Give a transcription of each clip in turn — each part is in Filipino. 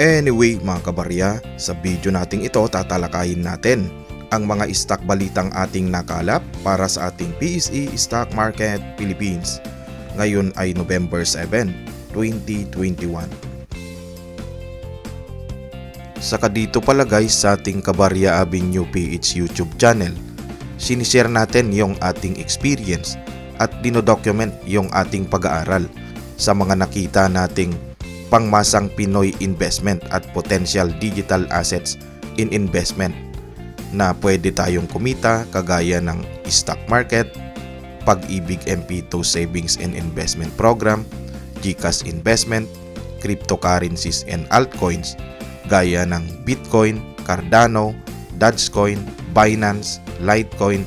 Anyway mga kabarya, sa video nating ito tatalakayin natin ang mga stock balitang ating nakalap para sa ating PSE Stock Market Philippines. Ngayon ay November 7, 2021. Saka dito pala guys sa ating Kabarya Avenue PH YouTube channel, sinishare natin yung ating experience at dinodocument yung ating pag-aaral sa mga nakita nating pangmasang Pinoy investment at potential digital assets in investment na pwede tayong kumita kagaya ng stock market, Pag-ibig MP2 Savings and Investment Program, GCash Investment, cryptocurrencies and altcoins gaya ng Bitcoin, Cardano, Dogecoin, Binance, Litecoin,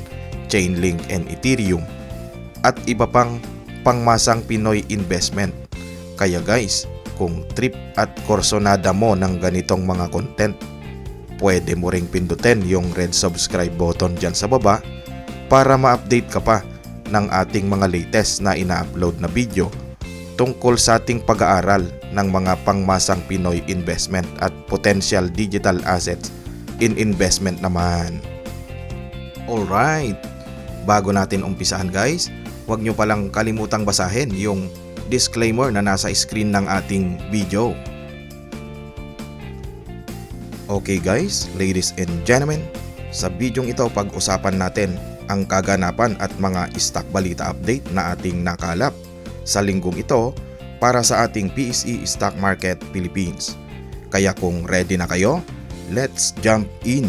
Chainlink and Ethereum at iba pang pangmasang Pinoy investment. Kaya guys, kung trip at korsonada mo ng ganitong mga content, pwede mo ring pindutin yung red subscribe button dyan sa baba para ma-update ka pa ng ating mga latest na ina-upload na video tungkol sa ating pag-aaral ng mga pangmasang Pinoy investment at potential digital assets in investment naman. Alright, bago natin umpisahan guys, huwag nyo palang kalimutang basahin yung disclaimer na nasa screen ng ating video. Okay guys, ladies and gentlemen, sa bidyong ito pag-usapan natin ang kaganapan at mga stock balita update na ating nakalap sa linggong ito para sa ating PSE Stock Market Philippines. Kaya kung ready na kayo, let's jump in!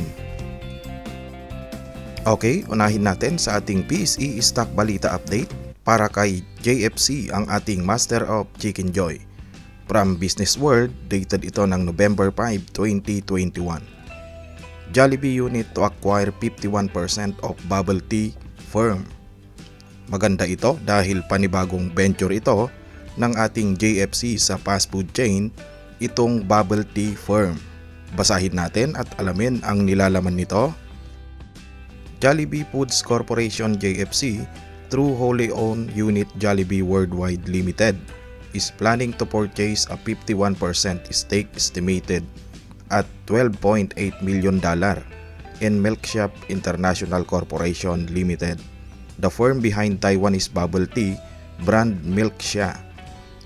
Okay, unahin natin sa ating PSE Stock Balita Update para kay JFC ang ating Master of Chicken Joy. From Business World, dated ito ng November 5, 2021. Jollibee unit to acquire 51% of Bubble Tea firm. Maganda ito dahil panibagong venture ito ng ating JFC sa fast food chain, itong Bubble Tea firm. Basahin natin at alamin ang nilalaman nito. Jollibee Foods Corporation JFC through wholly owned unit Jollibee Worldwide Limited is planning to purchase a 51% stake estimated at $12.8 million in Milkshop International Corporation Limited, the firm behind Taiwanese bubble tea brand Milksha.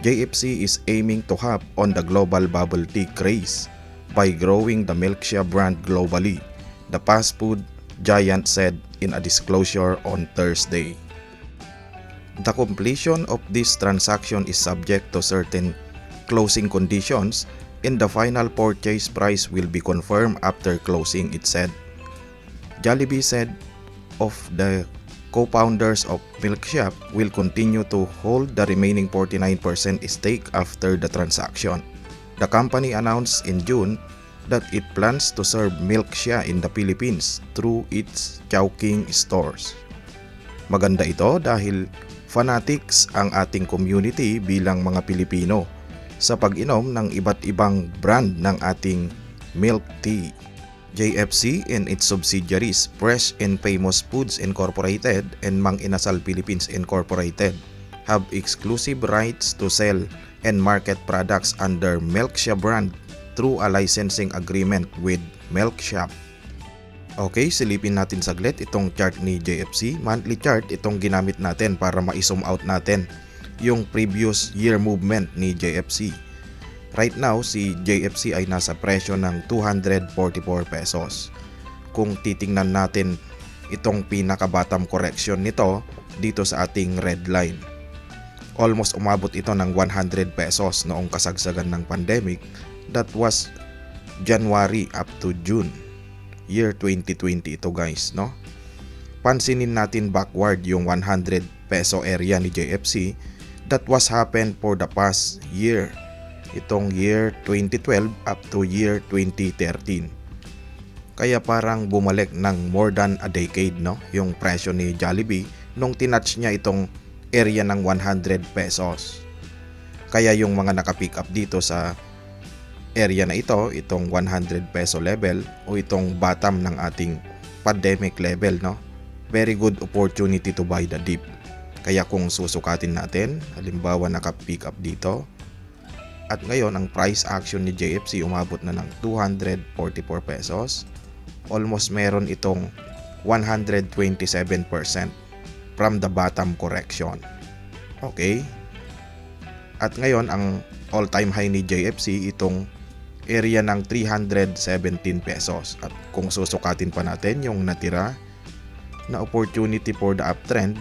JFC is aiming to hop on the global bubble tea craze by growing the Milksha brand globally, the fast food giant said in a disclosure on Thursday. The completion of this transaction is subject to certain closing conditions and the final purchase price will be confirmed after closing, it said. Jollibee said of the co-founders of Milkshop will continue to hold the remaining 49% stake after the transaction. The company announced in June that it plans to serve Milksha in the Philippines through its Chowking stores. Maganda ito dahil fanatics ang ating community bilang mga Pilipino sa pag-inom ng iba't ibang brand ng ating milk tea. JFC and its subsidiaries Fresh and Famous Foods Incorporated and Mang Inasal Philippines Incorporated have exclusive rights to sell and market products under Milksha brand through a licensing agreement with Milkshop. Okay, silipin natin saglit itong chart ni JFC. Monthly chart itong ginamit natin para ma-zoom out natin yung previous year movement ni JFC. Right now, si JFC ay nasa presyo ng 244 pesos. Kung titingnan natin itong pinaka-bottom correction nito dito sa ating red line, almost umabot ito ng 100 pesos noong kasagsagan ng pandemic. That was January up to June year 2020 ito guys, no? Pansinin natin backward yung 100 peso area ni JFC. That was happened for the past year, itong year 2012 up to year 2013. Kaya parang bumalik ng more than a decade, no, yung presyo ni Jollibee nung tinouch niya itong area ng 100 pesos. Kaya yung mga nakapick up dito sa area na ito, itong 100 peso level o itong bottom ng ating pandemic level, no, very good opportunity to buy the dip. Kaya kung susukatin natin, halimbawa naka-pick up dito, At ngayon ang price action ni JFC umabot na ng 244 pesos. Almost meron itong 127% from the bottom correction. Okay? At ngayon ang all-time high ni JFC itong area ng 317 pesos. At kung susukatin pa natin yung natira na opportunity for the uptrend,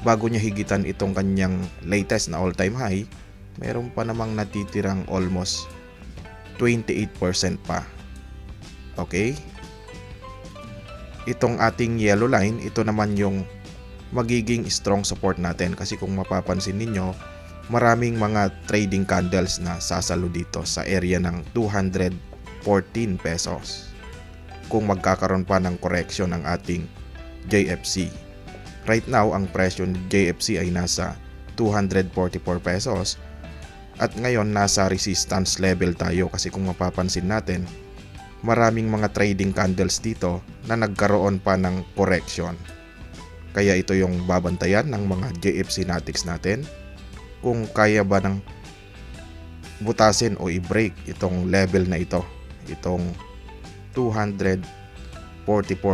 bago niya higitan itong kanyang latest na all-time high, meron pa namang natitirang almost 28% pa. Okay? Itong ating yellow line, ito naman yung magiging strong support natin kasi kung mapapansin ninyo, maraming mga trading candles na sasalo dito sa area ng 214 pesos kung magkakaroon pa ng correction ng ating JFC. Right now, ang presyo ni JFC ay nasa 244 pesos at ngayon nasa resistance level tayo kasi kung mapapansin natin, maraming mga trading candles dito na nagkaroon pa ng correction. Kaya ito yung babantayan ng mga JFC Natics natin kung kaya ba ng butasin o i-break itong level na ito, itong 244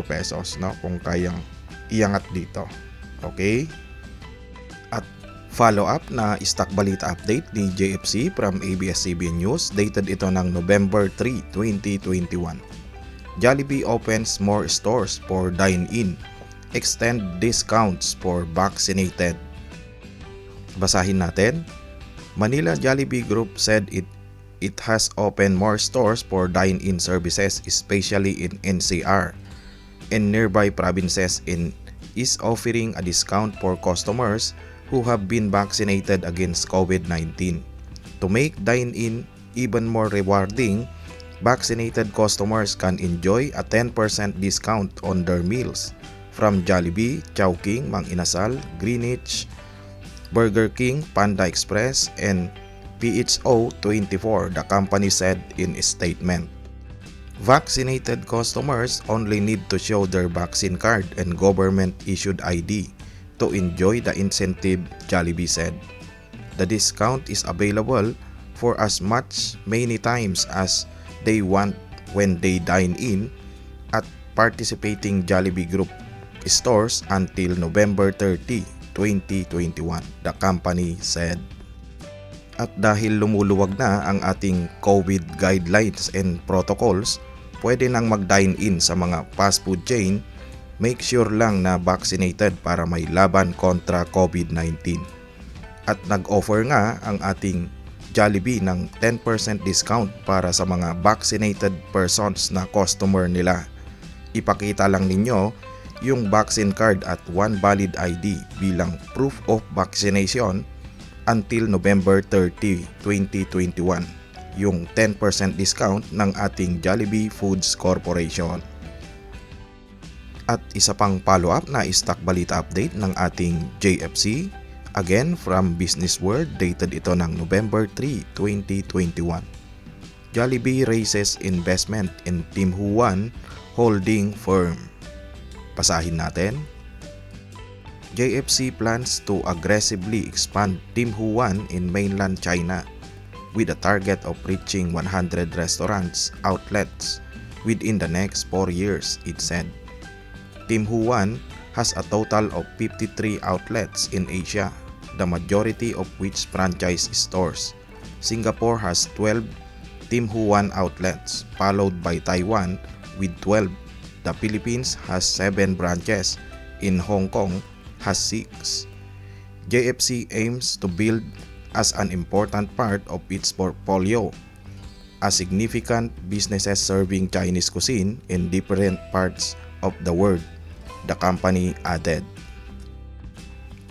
pesos, no? Kung kayang iangat dito. Okay? At follow up na stock balita update ni JFC from ABS-CBN News, dated ito ng November 3, 2021. Jollibee opens more stores for dine-in, extend discounts for vaccinated. Basahin natin. Manila Jollibee Group said it has opened more stores for dine-in services, especially in NCR and nearby provinces, and is offering a discount for customers who have been vaccinated against COVID-19. To make dine-in even more rewarding, vaccinated customers can enjoy a 10% discount on their meals from Jollibee, Chowking, Mang Inasal, Greenwich, Burger King, Panda Express, and PHO24, the company said in a statement. Vaccinated customers only need to show their vaccine card and government-issued ID to enjoy the incentive, Jollibee said. The discount is available for as much many times as they want when they dine in at participating Jollibee Group stores until November 30, 2021, the company said. At dahil lumuluwag na ang ating COVID guidelines and protocols, pwede nang mag-dine in sa mga fast food chain. Make sure lang na vaccinated para may laban kontra COVID-19. At nag-offer nga ang ating Jollibee ng 10% discount para sa mga vaccinated persons na customer nila. Ipakita lang ninyo yung vaccine card at one valid ID bilang proof of vaccination until November 30, 2021. Yung 10% discount ng ating Jollibee Foods Corporation. At isa pang follow-up na stock balita update ng ating JFC, again from Business World, dated ito ng November 3, 2021. Jollibee raises investment in Tim Ho Wan holding firm. Basahin natin. JFC plans to aggressively expand Tim Ho Wan in mainland China with a target of reaching 100 restaurants outlets within the next 4 years, it said. Tim Ho Wan has a total of 53 outlets in Asia, the majority of which franchise stores. Singapore has 12 Tim Ho Wan outlets, followed by Taiwan with 12. The Philippines has 7 branches. In Hong Kong has 6. JFC aims to build as an important part of its portfolio a significant businesses serving Chinese cuisine in different parts of the world, the company added.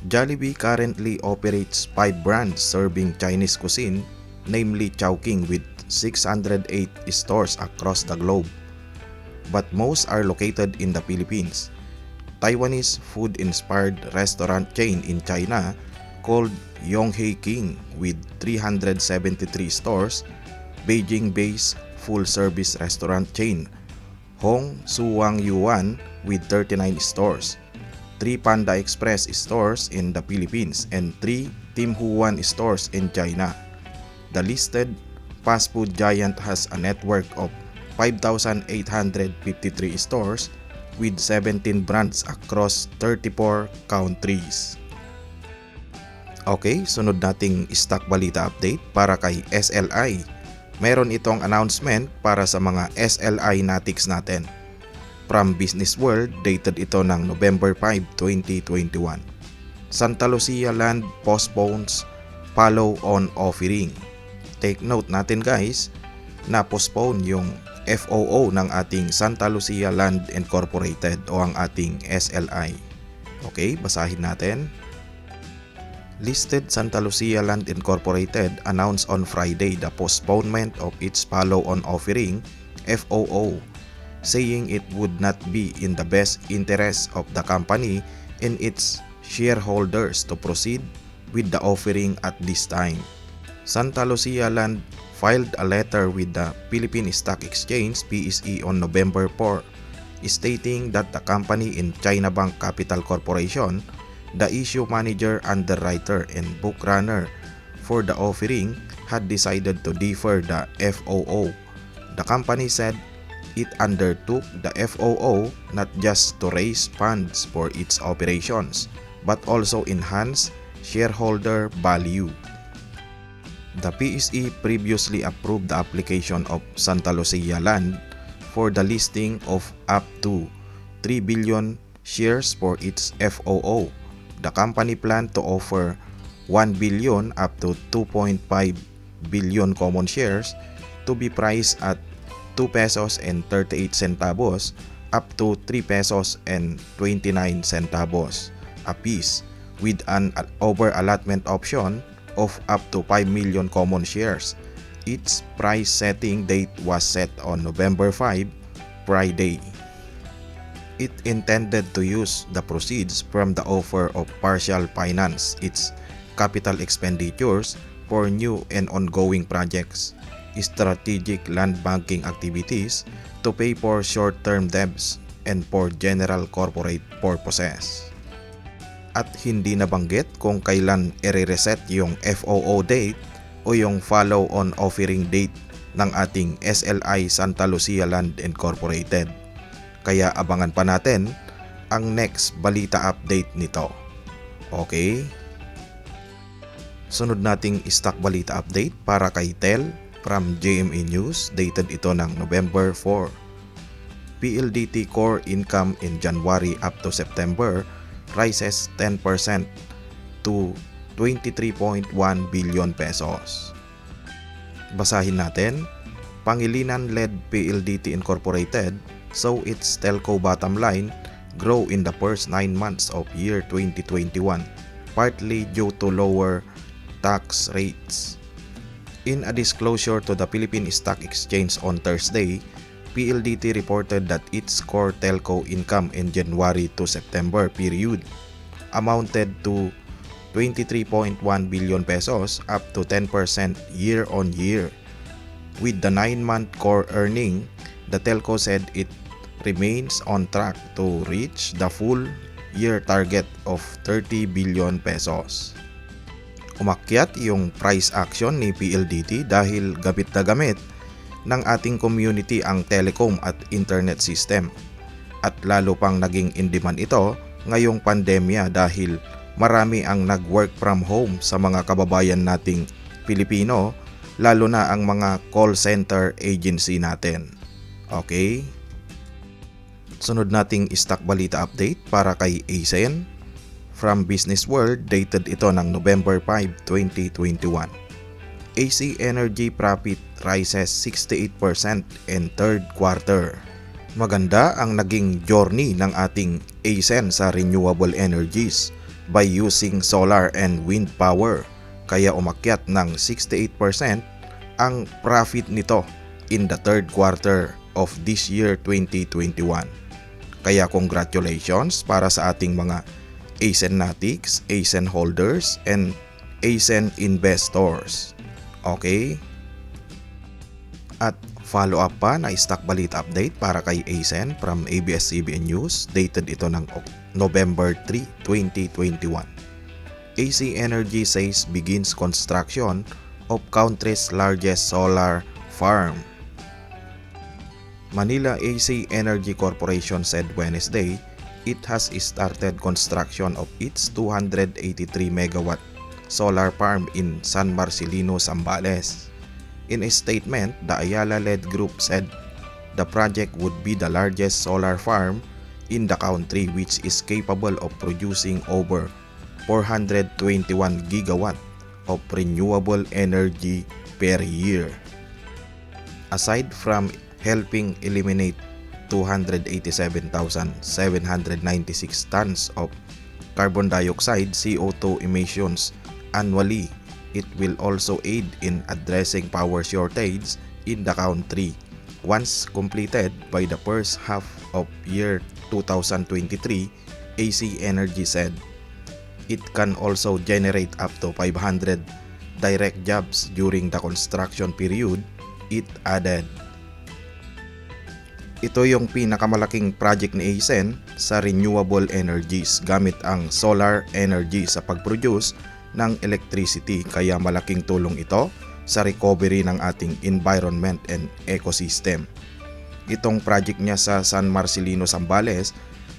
Jollibee currently operates 5 brands serving Chinese cuisine, namely Chowking with 608 stores across the globe, but most are located in the Philippines. Taiwanese food-inspired restaurant chain in China called Yonghe King with 373 stores, Beijing-based full-service restaurant chain Hong Suwang Yuan with 39 stores, 3 Panda Express stores in the Philippines, and 3 Tim Ho Wan stores in China. The listed fast food giant has a network of 5,853 stores with 17 brands across 34 countries. Okay, sunod nating stock balita update para kay SLI. Meron itong announcement para sa mga SLI natics natin. From Business World, dated ito ng November 5, 2021. Santa Lucia Land postpones follow-on offering. Take note natin guys, na postpone yung FOO ng ating Santa Lucia Land Incorporated o ang ating SLI. Okay, basahin natin. Listed Santa Lucia Land Incorporated announced on Friday the postponement of its follow-on offering, FOO, saying it would not be in the best interest of the company and its shareholders to proceed with the offering at this time. Santa Lucia Land filed a letter with the Philippine Stock Exchange PSE on November 4, stating that the company in China Bank Capital Corporation, the issue manager, underwriter, and bookrunner for the offering, had decided to defer the FOO. The company said it undertook the FOO not just to raise funds for its operations, but also enhance shareholder value. The PSE previously approved the application of Santa Lucia Land for the listing of up to 3 billion shares for its FOO. The company planned to offer 1 billion up to 2.5 billion common shares to be priced at 2 pesos and 38 centavos up to 3 pesos and 29 centavos a piece, with an over-allotment option of up to 5 million common shares. Its price setting date was set on November 5, Friday. It intended to use the proceeds from the offer of partial finance its capital expenditures for new and ongoing projects, strategic land banking activities, to pay for short-term debts, and for general corporate purposes. At hindi nabanggit kung kailan i-reset yung FOO date o yung follow-on offering date ng ating SLI Santa Lucia Land Incorporated. Kaya abangan pa natin ang next balita update nito. Okay? Sunod nating stock balita update para kay TEL. From JMA News, dated ito ng November 4. PLDT core income in January up to September rises 10% to 23.1 billion pesos. Basahin natin. Pangilinan-led PLDT Incorporated saw its telco bottom line grow in the first 9 months of year 2021, partly due to lower tax rates. In a disclosure to the Philippine Stock Exchange on Thursday, PLDT reported that its core telco income in January to September period amounted to 23.1 billion pesos, up to 10% year-on-year. With the 9-month core earning, the telco said it remains on track to reach the full year target of 30 billion pesos. Umakyat yung price action ni PLDT dahil gamit na gamit ng ating community ang telecom at internet system. At lalo pang naging in demand ito ngayong pandemya dahil marami ang nag-work from home sa mga kababayan nating Pilipino, lalo na ang mga call center agency natin. Okay? Sunod nating stock balita update para kay ASEN. From Business World, dated ito ng November 5, 2021. AC Energy profit rises 68% in third quarter. Maganda ang naging journey ng ating ASEN sa renewable energies by using solar and wind power, kaya umakyat ng 68% ang profit nito in the third quarter of this year 2021. Kaya congratulations para sa ating mga ASEN natics, ASEN holders, and ASEN investors. Okay? At follow up pa na stock balita update para kay ASEN from ABS-CBN News, dated ito ng November 3, 2021. AC Energy says begins construction of country's largest solar farm. Manila AC Energy Corporation said Wednesday it has started construction of its 283 megawatt solar farm in San Marcelino, Zambales. In a statement, the Ayala-led group said the project would be the largest solar farm in the country, which is capable of producing over 421 gigawatt of renewable energy per year. Aside from helping eliminate 287,796 tons of carbon dioxide CO2 emissions annually, it will also aid in addressing power shortage in the country once completed by the first half of year 2023, AC Energy said. It can also generate up to 500 direct jobs during the construction period, it added. Ito yung pinakamalaking project ni ACEN sa renewable energies gamit ang solar energy sa pag-produce ng electricity, kaya malaking tulong ito sa recovery ng ating environment and ecosystem. Itong project niya sa San Marcelino, Zambales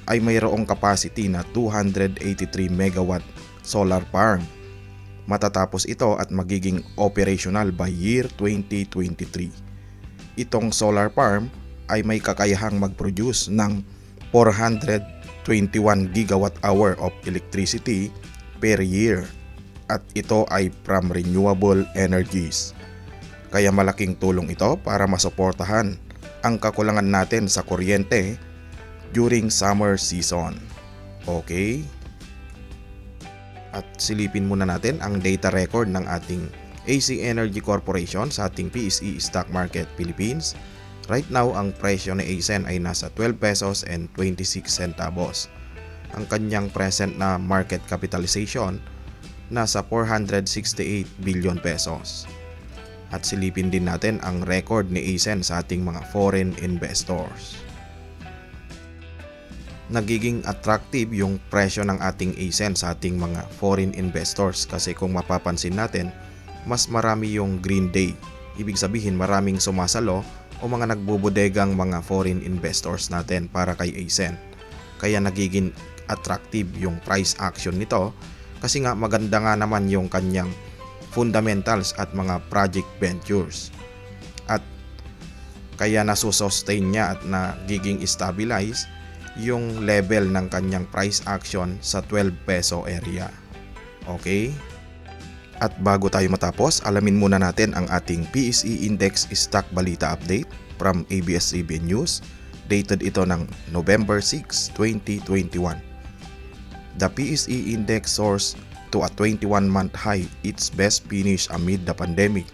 ay mayroong capacity na 283 megawatt solar farm. Matatapos ito at magiging operational by year 2023. Itong solar farm ay may kakayahang mag-produce ng 421 gigawatt hour of electricity per year at ito ay from renewable energies. Kaya malaking tulong ito para masuportahan ang kakulangan natin sa kuryente during summer season. Okay? At silipin muna natin ang data record ng ating AC Energy Corporation sa ating PSE Stock Market Philippines. Right now, ang presyo ni ACEN ay nasa 12 pesos and 26 centavos. Ang kanyang present na market capitalization nasa 468 billion pesos. At silipin din natin ang record ni ACEN sa ating mga foreign investors. Nagiging attractive yung presyo ng ating ACEN sa ating mga foreign investors kasi kung mapapansin natin, mas marami yung green day. Ibig sabihin maraming sumasalo o mga nagbubodegang mga foreign investors natin para kay ACEN. Kaya nagiging attractive yung price action nito kasi nga maganda nga naman yung kanyang fundamentals at mga project ventures. At kaya nasusustain niya at nagiging stabilize yung level ng kanyang price action sa 12 peso area. Okay? At bago tayo matapos, alamin muna natin ang ating PSE Index Stock Balita Update from ABS-CBN News. Dated ito ng November 6, 2021. The PSE Index soars to a 21-month high, its best finish amid the pandemic,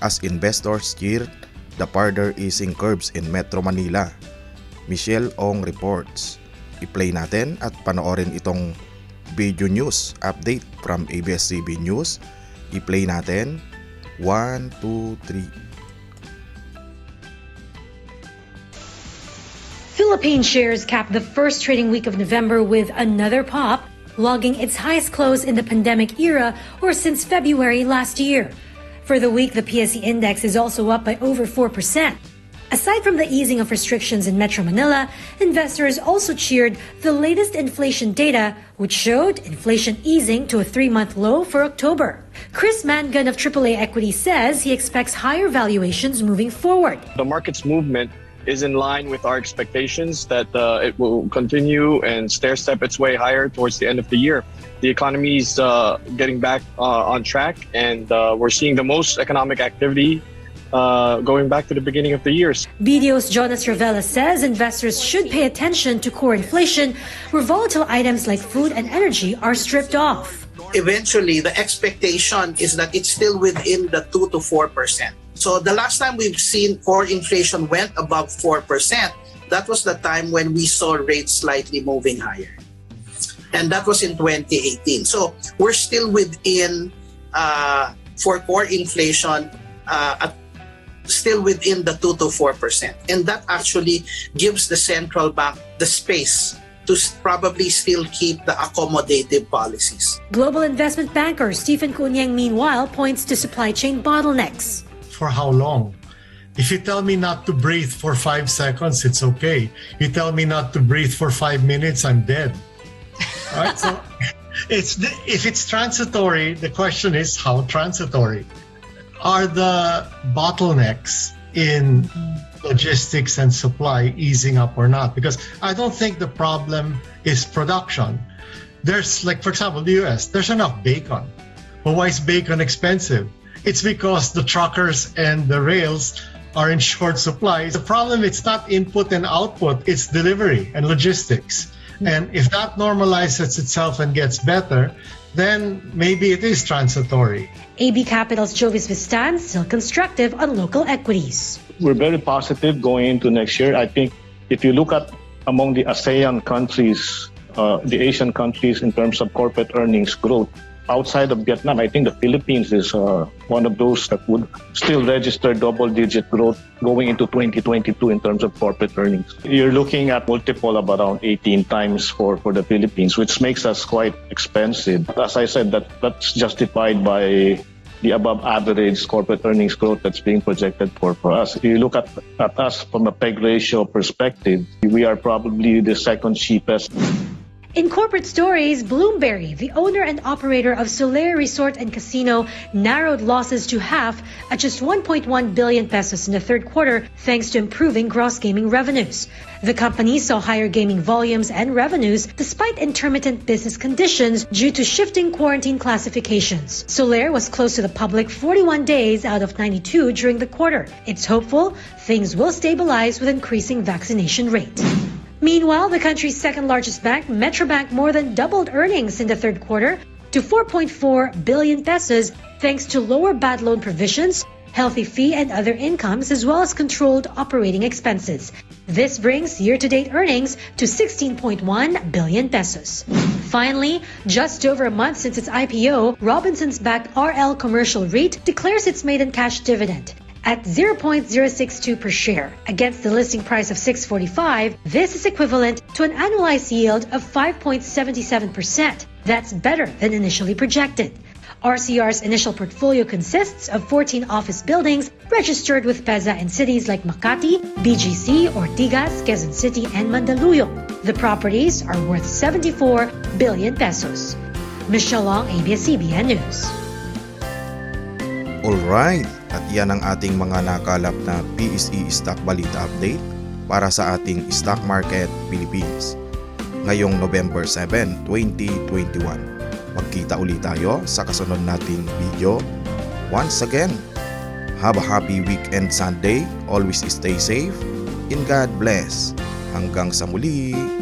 as investors cheered the further easing curbs in Metro Manila. Michelle Ong reports. I-play natin at panoorin itong video news update from ABS-CBN News. I-play natin. 1, 2, 3. Philippine shares capped the first trading week of November with another pop, logging its highest close in the pandemic era or since February last year. For the week, the PSE index is also up by over 4%. Aside from the easing of restrictions in Metro Manila, investors also cheered the latest inflation data, which showed inflation easing to a 3-month low for October. Chris Mangan of AAA Equity says he expects higher valuations moving forward. The market's movement is in line with our expectations that it will continue and stair-step its way higher towards the end of the year. The economy is getting back on track, and we're seeing the most economic activity going back to the beginning of the year. BDO's Jonas Ravella says investors should pay attention to core inflation, where volatile items like food and energy are stripped off. Eventually, the expectation is that it's still within the 2 to 4%. So the last time we've seen core inflation went above 4%, that was the time when we saw rates slightly moving higher. And that was in 2018. So we're still within, for core inflation, still within the 2 to 4%. And that actually gives the central bank the space to probably still keep the accommodative policies. Global investment banker Stephen Kunyang, meanwhile, points to supply chain bottlenecks. For how long? If you tell me not to breathe for 5 seconds, it's okay. You tell me not to breathe for 5 minutes, I'm dead. All right? So if it's transitory, the question is how transitory? Are the bottlenecks in logistics and supply easing up or not? Because I don't think the problem is production. There's, like, for example, the US, there's enough bacon. But why is bacon expensive? It's because the truckers and the rails are in short supply. The problem, it's not input and output, it's delivery and logistics. And if that normalizes itself and gets better, then maybe it is transitory. AB Capital's Jovis Vistan still constructive on local equities. We're very positive going into next year. I think if you look at among the ASEAN countries, the Asian countries in terms of corporate earnings growth, outside of Vietnam, I think the Philippines is one of those that would still register double-digit growth going into 2022 in terms of corporate earnings. You're looking at multiple of around 18 times for the Philippines, which makes us quite expensive. As I said, that's justified by the above average corporate earnings growth that's being projected for us. If you look at us from a PEG ratio perspective, we are probably the second cheapest. In corporate stories, Bloomberry, the owner and operator of Solaire Resort and Casino, narrowed losses to half at just 1.1 billion pesos in the third quarter thanks to improving gross gaming revenues. The company saw higher gaming volumes and revenues despite intermittent business conditions due to shifting quarantine classifications. Solaire was closed to the public 41 days out of 92 during the quarter. It's hopeful things will stabilize with increasing vaccination rate. Meanwhile, the country's second largest bank, Metrobank, more than doubled earnings in the third quarter to 4.4 billion pesos thanks to lower bad loan provisions, healthy fee and other incomes, as well as controlled operating expenses. This brings year-to-date earnings to 16.1 billion pesos. Finally, just over a month since its IPO, Robinsons-backed RL Commercial REIT declares its maiden cash dividend at 0.062 per share. Against the listing price of 6.45, this is equivalent to an annualized yield of 5.77%. That's better than initially projected. RCR's initial portfolio consists of 14 office buildings registered with PEZA in cities like Makati, BGC, Ortigas, Quezon City, and Mandaluyong. The properties are worth 74 billion pesos. Michelle Long, ABS-CBN News. Alright, at yan ang ating mga nakalap na PSE Stock Balita Update para sa ating Stock Market Philippines. Ngayong November 7, 2021. Magkita ulit tayo sa kasunod nating video. Once again, have a happy weekend Sunday. Always stay safe and God bless. Hanggang sa muli.